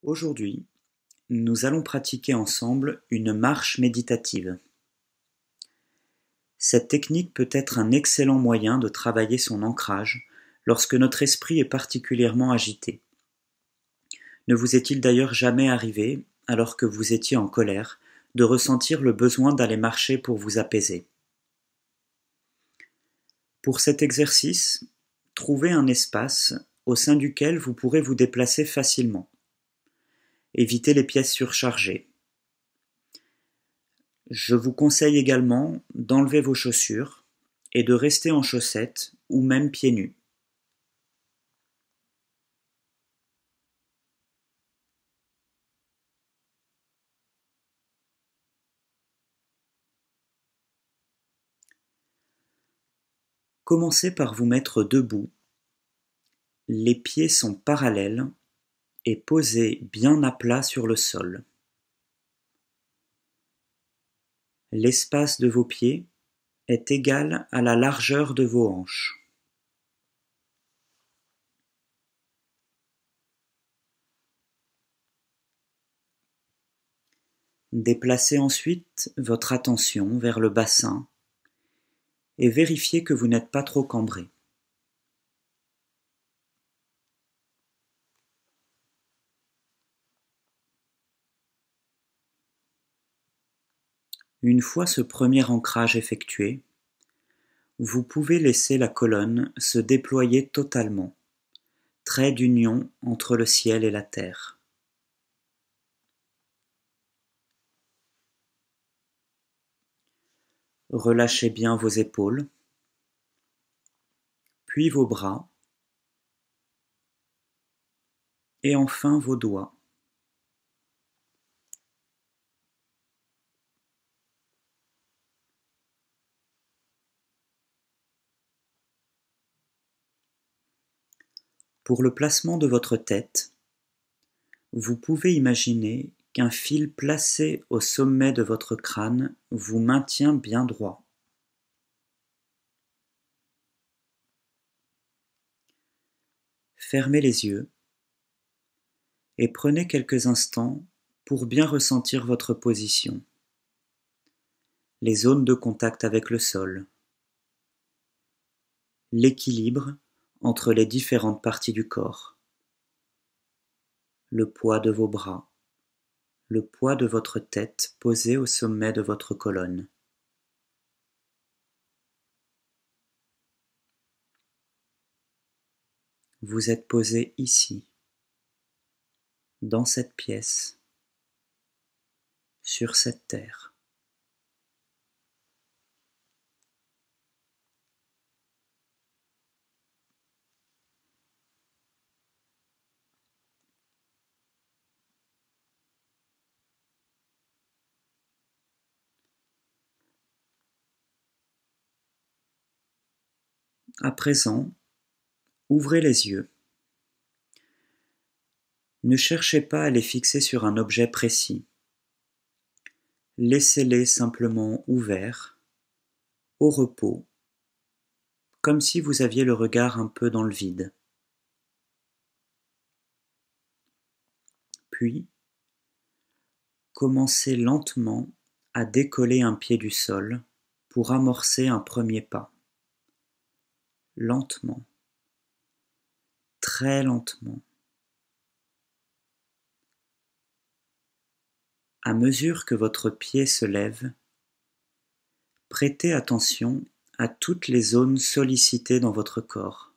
Aujourd'hui, nous allons pratiquer ensemble une marche méditative. Cette technique peut être un excellent moyen de travailler son ancrage lorsque notre esprit est particulièrement agité. Ne vous est-il d'ailleurs jamais arrivé, alors que vous étiez en colère, de ressentir le besoin d'aller marcher pour vous apaiser? Pour cet exercice, trouvez un espace au sein duquel vous pourrez vous déplacer facilement. Évitez les pièces surchargées. Je vous conseille également d'enlever vos chaussures et de rester en chaussettes ou même pieds nus. Commencez par vous mettre debout. Les pieds sont parallèles et posés bien à plat sur le sol. L'espace de vos pieds est égal à la largeur de vos hanches. Déplacez ensuite votre attention vers le bassin et vérifiez que vous n'êtes pas trop cambré. Une fois ce premier ancrage effectué, vous pouvez laisser la colonne se déployer totalement, trait d'union entre le ciel et la terre. Relâchez bien vos épaules, puis vos bras, et enfin vos doigts. Pour le placement de votre tête, vous pouvez imaginer qu'un fil placé au sommet de votre crâne vous maintient bien droit. Fermez les yeux et prenez quelques instants pour bien ressentir votre position, les zones de contact avec le sol, l'équilibre entre les différentes parties du corps, le poids de vos bras, le poids de votre tête posé au sommet de votre colonne. Vous êtes posé ici, dans cette pièce, sur cette terre. À présent, ouvrez les yeux. Ne cherchez pas à les fixer sur un objet précis. Laissez-les simplement ouverts, au repos, comme si vous aviez le regard un peu dans le vide. Puis, commencez lentement à décoller un pied du sol pour amorcer un premier pas. Lentement, très lentement. À mesure que votre pied se lève, prêtez attention à toutes les zones sollicitées dans votre corps.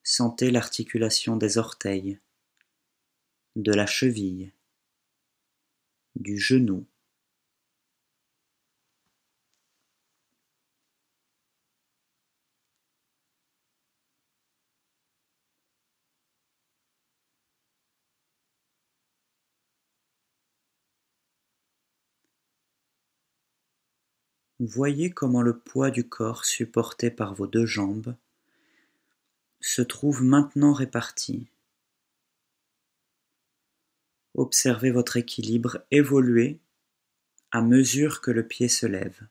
Sentez l'articulation des orteils, de la cheville, du genou. Voyez comment le poids du corps supporté par vos deux jambes se trouve maintenant réparti. Observez votre équilibre évoluer à mesure que le pied se lève.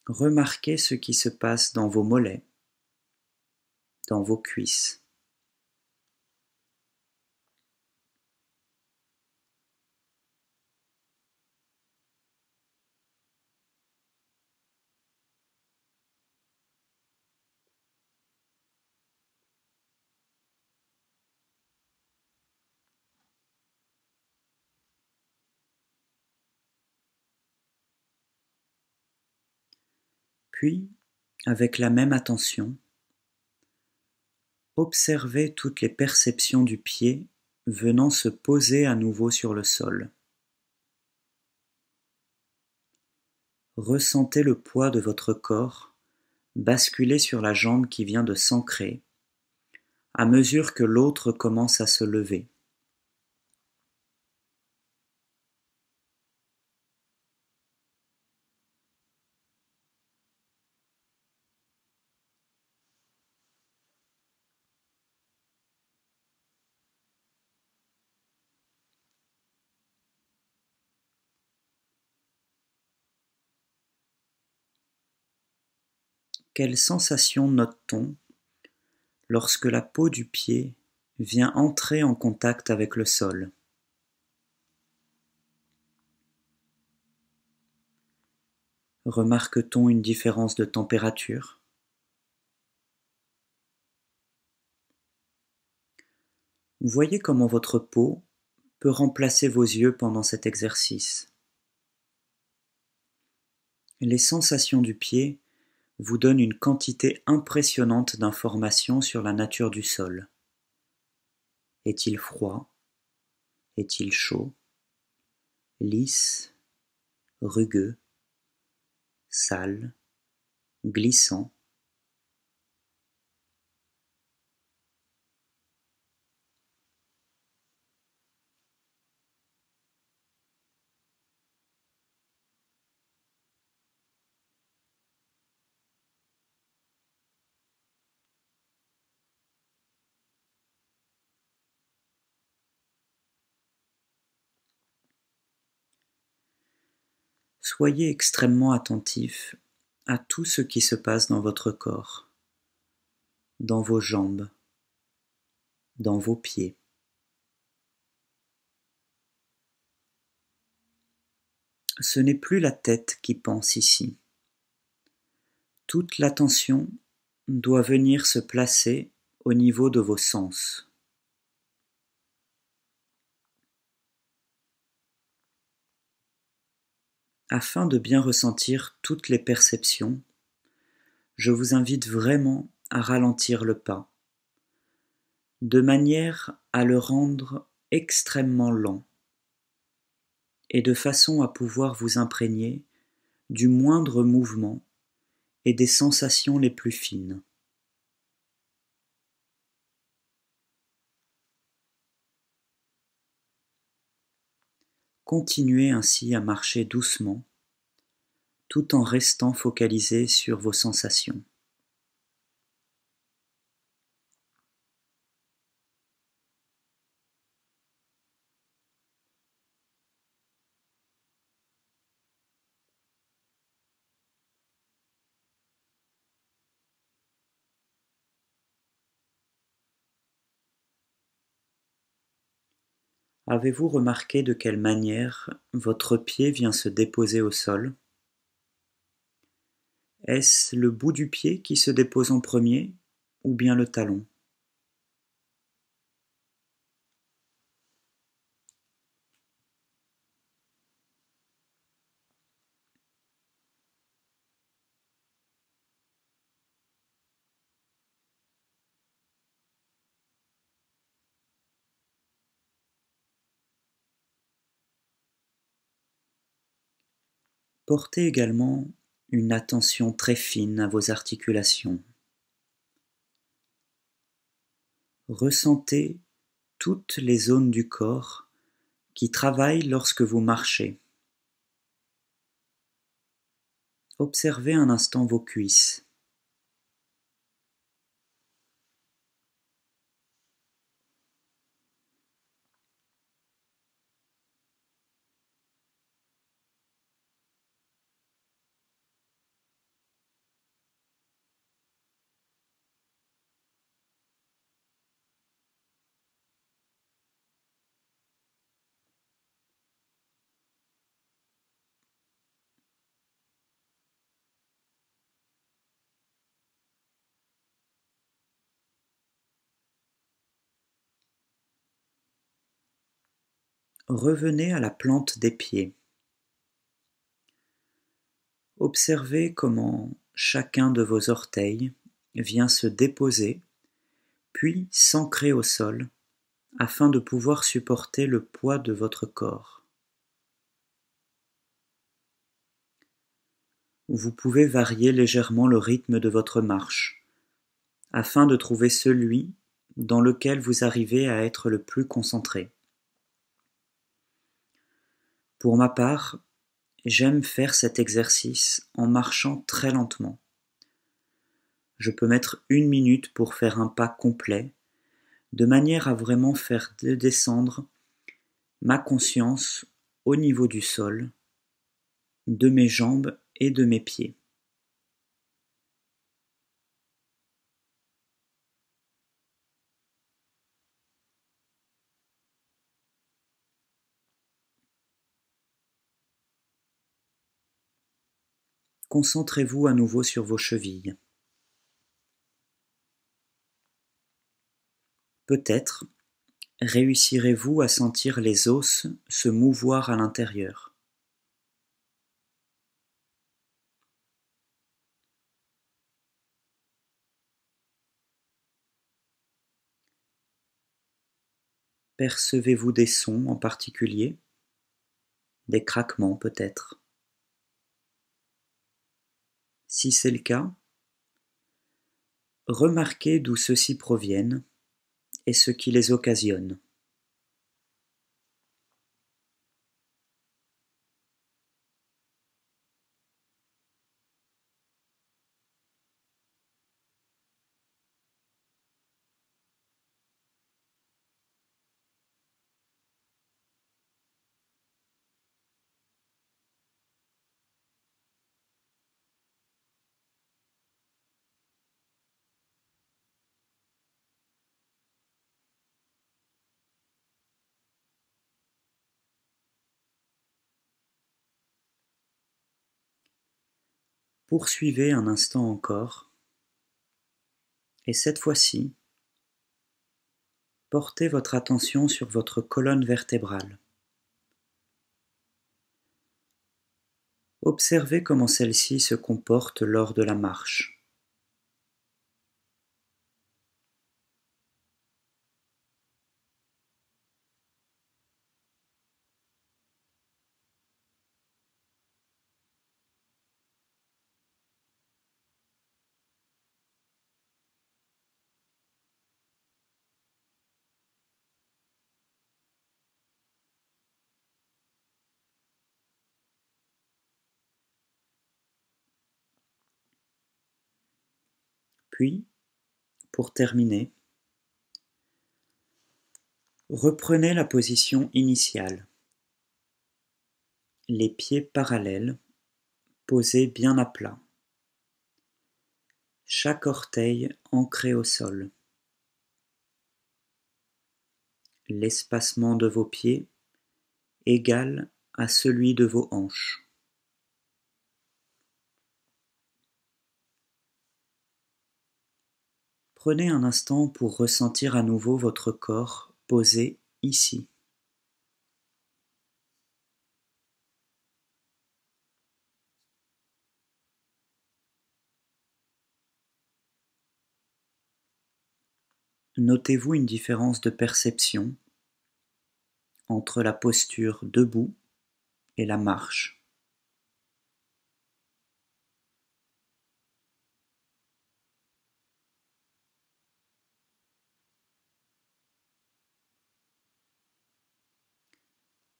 Remarquez ce qui se passe dans vos mollets, dans vos cuisses. Puis, avec la même attention, observez toutes les perceptions du pied venant se poser à nouveau sur le sol. Ressentez le poids de votre corps basculer sur la jambe qui vient de s'ancrer à mesure que l'autre commence à se lever. Quelle sensation note-t-on lorsque la peau du pied vient entrer en contact avec le sol? Remarque-t-on une différence de température? Voyez comment votre peau peut remplacer vos yeux pendant cet exercice. Les sensations du pied vous donnent une quantité impressionnante d'informations sur la nature du sol. Est-il froid? Est-il chaud? Lisse? Rugueux? Sale? Glissant? Soyez extrêmement attentif à tout ce qui se passe dans votre corps, dans vos jambes, dans vos pieds. Ce n'est plus la tête qui pense ici. Toute l'attention doit venir se placer au niveau de vos sens. Afin de bien ressentir toutes les perceptions, je vous invite vraiment à ralentir le pas, de manière à le rendre extrêmement lent, et de façon à pouvoir vous imprégner du moindre mouvement et des sensations les plus fines. Continuez ainsi à marcher doucement, tout en restant focalisé sur vos sensations. Avez-vous remarqué de quelle manière votre pied vient se déposer au sol? Est-ce le bout du pied qui se dépose en premier, ou bien le talon? Portez également une attention très fine à vos articulations. Ressentez toutes les zones du corps qui travaillent lorsque vous marchez. Observez un instant vos cuisses. Revenez à la plante des pieds. Observez comment chacun de vos orteils vient se déposer, puis s'ancrer au sol, afin de pouvoir supporter le poids de votre corps. Vous pouvez varier légèrement le rythme de votre marche, afin de trouver celui dans lequel vous arrivez à être le plus concentré. Pour ma part, j'aime faire cet exercice en marchant très lentement. Je peux mettre 1 minute pour faire un pas complet, de manière à vraiment faire descendre ma conscience au niveau du sol, de mes jambes et de mes pieds. Concentrez-vous à nouveau sur vos chevilles. Peut-être réussirez-vous à sentir les os se mouvoir à l'intérieur. Percevez-vous des sons en particulier? Des craquements peut-être? Si c'est le cas, remarquez d'où ceux-ci proviennent et ce qui les occasionne. Poursuivez un instant encore, et cette fois-ci, portez votre attention sur votre colonne vertébrale. Observez comment celle-ci se comporte lors de la marche. Puis, pour terminer, reprenez la position initiale. Les pieds parallèles, posés bien à plat. Chaque orteil ancré au sol. L'espacement de vos pieds égal à celui de vos hanches. Prenez un instant pour ressentir à nouveau votre corps posé ici. Notez-vous une différence de perception entre la posture debout et la marche.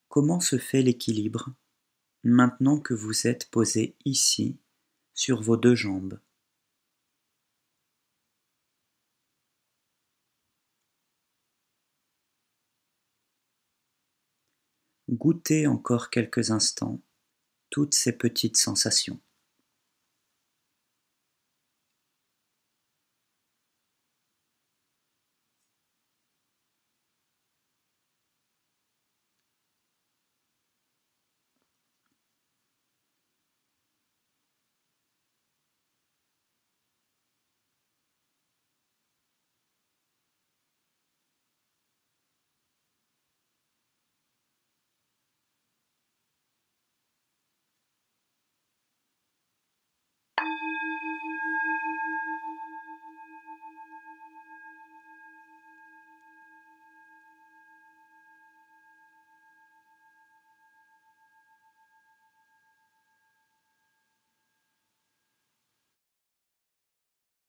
Comment se fait l'équilibre maintenant que vous êtes posé ici sur vos 2 jambes? Goûtez encore quelques instants toutes ces petites sensations.